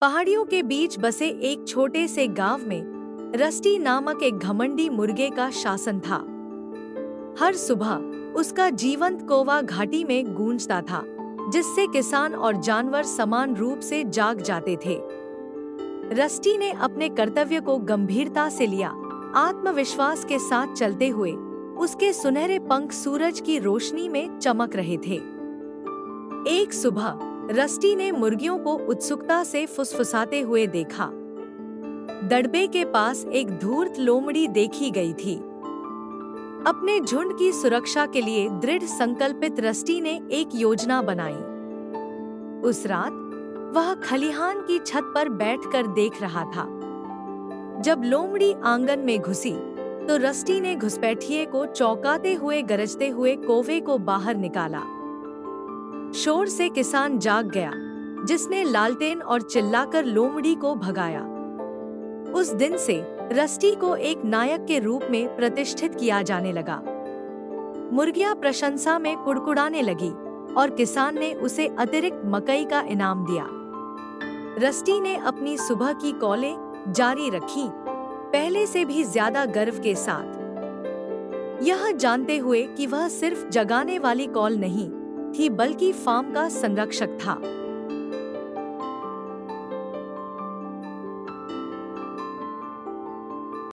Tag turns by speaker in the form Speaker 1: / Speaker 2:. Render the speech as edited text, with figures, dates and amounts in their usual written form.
Speaker 1: पहाड़ियों के बीच बसे एक छोटे से गांव में रस्टी नामक एक घमंडी मुर्गे का शासन था। हर सुबह उसका जीवंत कौवा घाटी में गूंजता था, जिससे किसान और जानवर समान रूप से जाग जाते थे। रस्टी ने अपने कर्तव्य को गंभीरता से लिया। आत्मविश्वास के साथ चलते हुए उसके सुनहरे पंख सूरज की रोशनी में चमक रहे थे। एक सुबह रस्टी ने मुर्गियों को उत्सुकता से फुसफुसाते हुए देखा। दड़बे के पास एक धूर्त लोमड़ी देखी गई थी। अपने झुंड की सुरक्षा के लिए दृढ़ संकल्पित रस्टी ने एक योजना बनाई। उस रात वह खलिहान की छत पर बैठकर देख रहा था। जब लोमड़ी आंगन में घुसी तो रस्टी ने घुसपैठिए को चौंकाते हुए गरजते हुए कौवे को बाहर निकाला। शोर से किसान जाग गया, जिसने लालटेन और चिल्लाकर लोमड़ी को भगाया। उस दिन से रस्टी को एक नायक के रूप में प्रतिष्ठित किया जाने लगा। मुर्गियां प्रशंसा में कुड़कुड़ाने लगी और किसान ने उसे अतिरिक्त मकई का इनाम दिया। रस्टी ने अपनी सुबह की कॉलें जारी रखी, पहले से भी ज्यादा गर्व के साथ, यह जानते हुए कि वह सिर्फ जगाने वाली कॉल नहीं थी बल्कि फार्म का संरक्षक था।